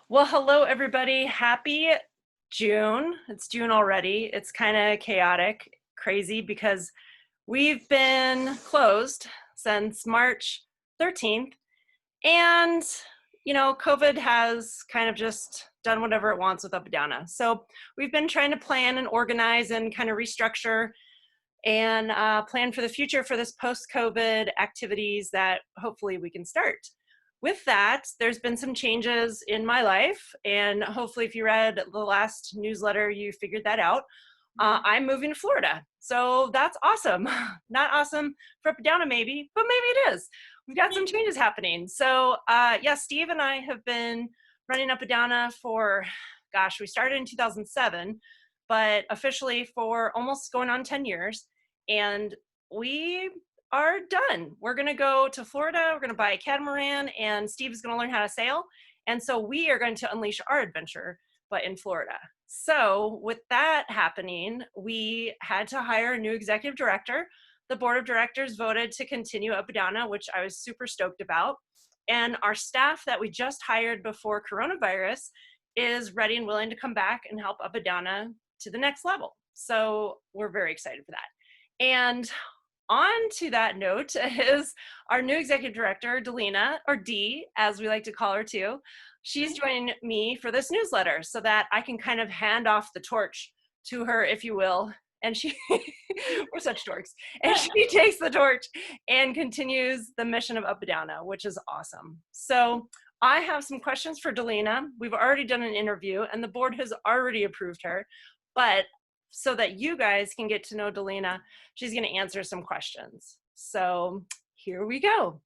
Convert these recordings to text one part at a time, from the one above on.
Well, hello everybody. Happy June. It's June already. It's kind of chaotic, crazy because we've been closed since March 13th. And, COVID has kind of just done whatever it wants with UpaDowna. So we've been trying to plan and organize and kind of restructure and plan for the future for this post-COVID activities that hopefully we can start. With that, there's been some changes in my life, and hopefully if you read the last newsletter, you figured that out. I'm moving to Florida, so that's awesome. Not awesome for UpDowna maybe, but maybe it is. We've got some changes happening. So yeah, Steve and I have been running UpDowna for, gosh, we started in 2007, but officially for almost going on 10 years. And we are done. We're gonna go to Florida, we're gonna buy a catamaran, and Steve is gonna learn how to sail. And so we are going to unleash our adventure, but in Florida. So with that happening, we had to hire a new executive director. The board of directors voted to continue UpDowna, which I was super stoked about. And our staff that we just hired before coronavirus is ready and willing to come back and help UpDowna to the next level. So we're very excited for that. And on to that note is our new executive director, Delina, or Dee, as we like to call her too. She's joining me for this newsletter so that I can kind of hand off the torch to her, if you will. And she, we're such dorks. And she takes the torch and continues the mission of UpDowna, which is awesome. So I have some questions for Delina. We've already done an interview and the board has already approved her, but so that you guys can get to know Delina, she's going to answer some questions. So here we go.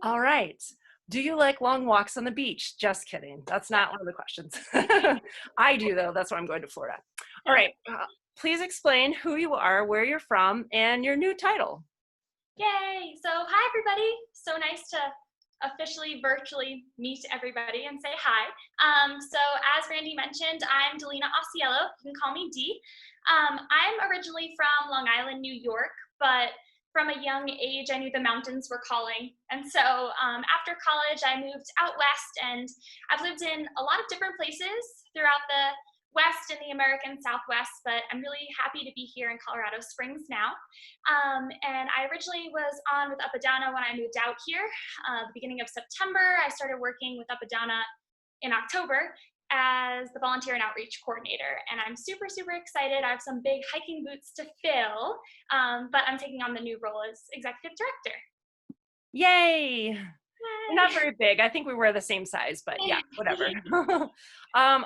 All right. Do you like long walks on the beach? Just kidding. That's not one of the questions. I do, though. That's why I'm going to Florida. All right. Please explain who you are, where you're from, and your new title. Yay! So hi, everybody. So nice to officially virtually meet everybody and say hi. So as Randy mentioned, I'm Delina Osiello. You can call me Dee. I'm originally from Long Island, New York, but from a young age, I knew the mountains were calling. And so after college, I moved out west, and I've lived in a lot of different places throughout the West and the American Southwest, but I'm really happy to be here in Colorado Springs now. And I originally was on with UpDowna when I moved out here. The beginning of September, I started working with UpDowna in October as the volunteer and outreach coordinator. And I'm super, super excited. I have some big hiking boots to fill, but I'm taking on the new role as executive director. Yay! Not very big. I think we were the same size, but yeah, whatever.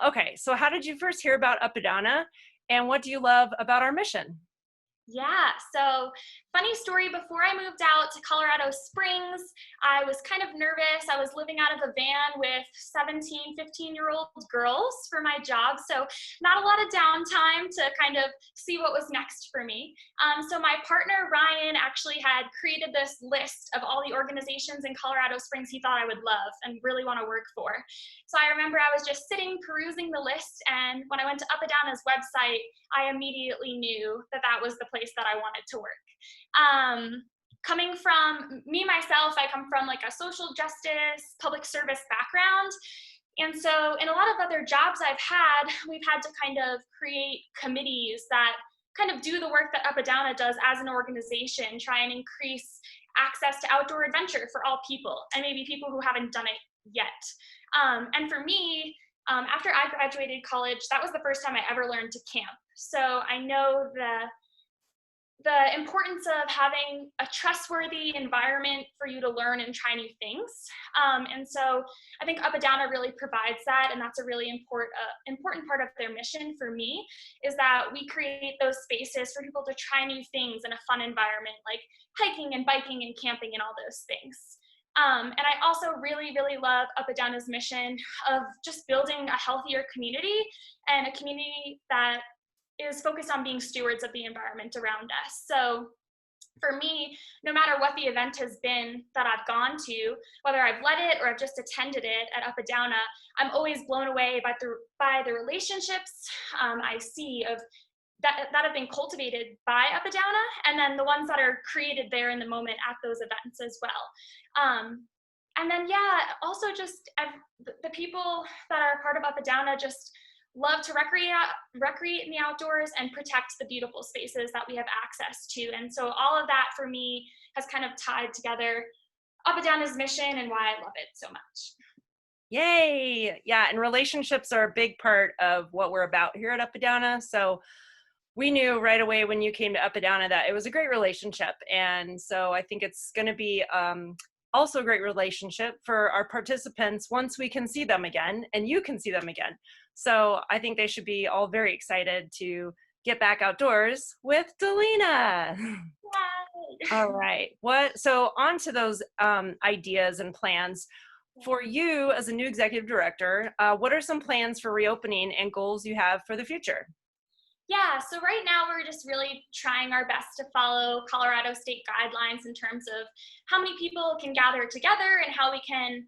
Okay, so how did you first hear about UpDowna, and what do you love about our mission? Yeah, so funny story, before I moved out to Colorado Springs, I was kind of nervous. I was living out of a van with 17, 15-year-old girls for my job, so not a lot of downtime to kind of see what was next for me. So my partner, Ryan, actually had created this list of all the organizations in Colorado Springs he thought I would love and really want to work for. So I remember I was just sitting, perusing the list, and when I went to UpDowna's website, I immediately knew that that was the place that I wanted to work. Coming from me, myself, I come from like a social justice, public service background. And so in a lot of other jobs I've had, we've had to kind of create committees that kind of do the work that UpDowna does as an organization, try and increase access to outdoor adventure for all people, and maybe people who haven't done it yet. And for me, after I graduated college, that was the first time I ever learned to camp. So I know the importance of having a trustworthy environment for you to learn and try new things. And so I think UpDowna really provides that, and that's a really important part of their mission for me, is that we create those spaces for people to try new things in a fun environment, like hiking and biking and camping and all those things. And I also really, really love UpDowna's mission of just building a healthier community, and a community that is focused on being stewards of the environment around us. So for me, no matter what the event has been that I've gone to, whether I've led it or I've just attended it at UpDowna, I'm always blown away by the relationships I see of that have been cultivated by UpDowna, and then the ones that are created there in the moment at those events as well. And then, yeah, also just the people that are part of UpaDowna just love to recreate in the outdoors and protect the beautiful spaces that we have access to. And so all of that for me has kind of tied together UpaDowna's mission and why I love it so much. Yay! Yeah, and relationships are a big part of what we're about here at UpaDowna. So we knew right away when you came to UpaDowna that it was a great relationship. And so I think it's going to be also a great relationship for our participants once we can see them again and you can see them again. So I think they should be all very excited to get back outdoors with Delina. All right. So on to those ideas and plans. For you as a new executive director, what are some plans for reopening and goals you have for the future? Yeah, so right now we're just really trying our best to follow Colorado state guidelines in terms of how many people can gather together and how we can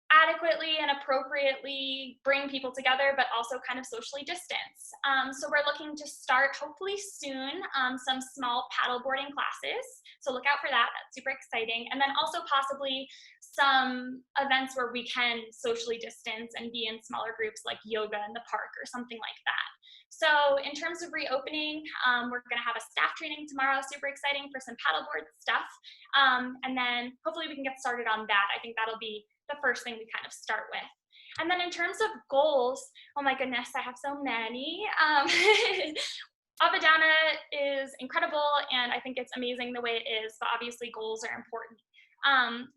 adequately and appropriately bring people together, but also kind of socially distance. So we're looking to start hopefully soon some small paddleboarding classes. So look out for that. That's super exciting. And then also possibly some events where we can socially distance and be in smaller groups like yoga in the park or something like that. So in terms of reopening, we're going to have a staff training tomorrow, super exciting for some paddleboard stuff. And then hopefully we can get started on that. I think that'll be the first thing we kind of start with. And then in terms of goals, oh my goodness, I have so many. UpaDowna is incredible, and I think it's amazing the way it is, but obviously goals are important.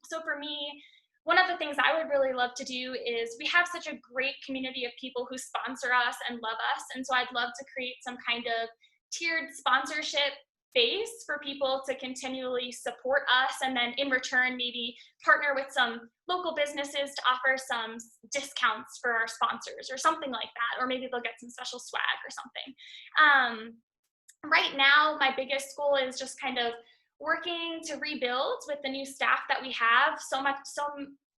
So for me, one of the things I would really love to do is we have such a great community of people who sponsor us and love us. And so I'd love to create some kind of tiered sponsorship base for people to continually support us, and then in return maybe partner with some local businesses to offer some discounts for our sponsors or something like that, or maybe they'll get some special swag or something. Right now my biggest goal is just kind of working to rebuild with the new staff that we have.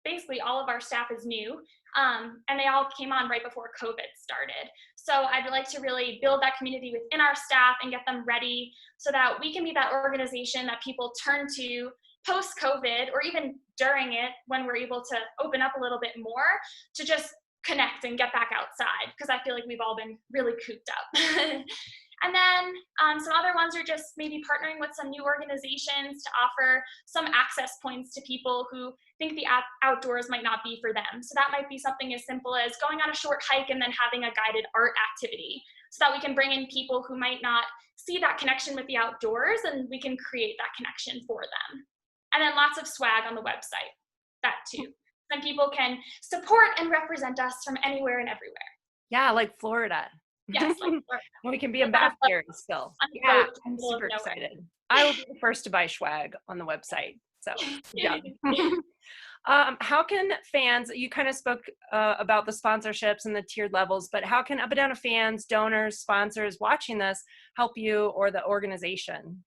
Basically all of our staff is new, and they all came on right before COVID started. So I'd like to really build that community within our staff and get them ready so that we can be that organization that people turn to post-COVID, or even during it when we're able to open up a little bit more, to just connect and get back outside, because I feel like we've all been really cooped up. And then some other ones are just maybe partnering with some new organizations to offer some access points to people who think the outdoors might not be for them. So that might be something as simple as going on a short hike and then having a guided art activity, so that we can bring in people who might not see that connection with the outdoors, and we can create that connection for them. And then lots of swag on the website, that too. Then people can support and represent us from anywhere and everywhere. Yeah, like Florida. Yes, like we can be ambassadors still. Yeah, I'm super excited. I will be the first to buy swag on the website. So, yeah. How can fans, you kind of spoke about the sponsorships and the tiered levels, but how can UpaDowna fans, donors, sponsors watching this help you or the organization?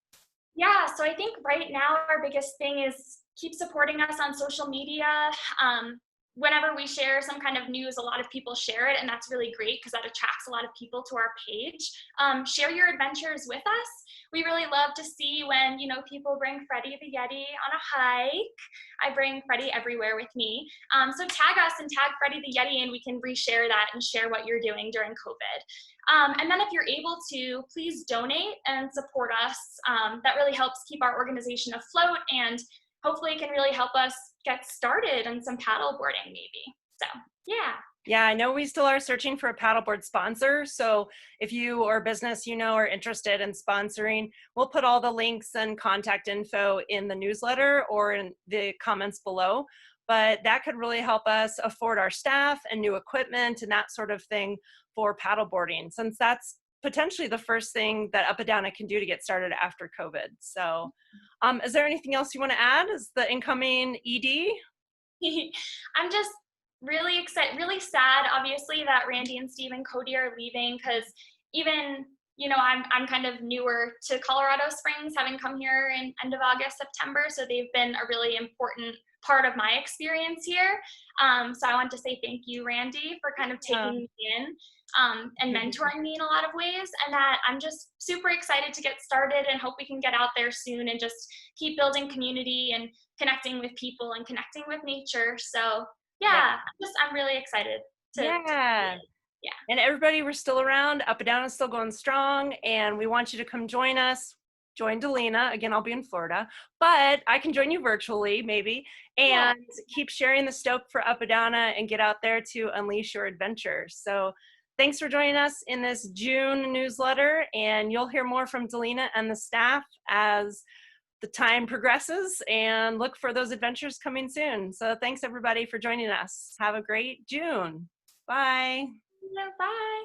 Yeah, so I think right now our biggest thing is keep supporting us on social media. Whenever we share some kind of news, a lot of people share it, and that's really great because that attracts a lot of people to our page. Share your adventures with us. We really love to see when, people bring Freddie the Yeti on a hike. I bring Freddie everywhere with me. So tag us and tag Freddie the Yeti, and we can reshare that and share what you're doing during COVID. And then if you're able to, please donate and support us. That really helps keep our organization afloat, and hopefully it can really help us get started on some paddleboarding maybe. So, yeah. Yeah, I know we still are searching for a paddleboard sponsor. So if you or business are interested in sponsoring, we'll put all the links and contact info in the newsletter or in the comments below. But that could really help us afford our staff and new equipment and that sort of thing for paddleboarding, since that's potentially the first thing that UpaDowna can do to get started after COVID. So is there anything else you want to add as the incoming ED? I'm just really excited, really sad, obviously, that Randy and Steve and Cody are leaving, because even I'm kind of newer to Colorado Springs, having come here in end of August, September. So they've been a really important part of my experience here. So I want to say thank you, Randy, for kind of taking me in and mentoring me in a lot of ways. And that I'm just super excited to get started and hope we can get out there soon and just keep building community and connecting with people and connecting with nature. So yeah, I'm really excited to Yeah. yeah. And everybody, we're still around. UpaDowna is still going strong, and we want you to come join us. Join Delina. Again, I'll be in Florida, but I can join you virtually, maybe, Yeah. and keep sharing the stoke for UpaDowna and get out there to unleash your adventure. So thanks for joining us in this June newsletter, and you'll hear more from Delina and the staff as the time progresses, and look for those adventures coming soon. So thanks everybody for joining us. Have a great June. Bye. Bye.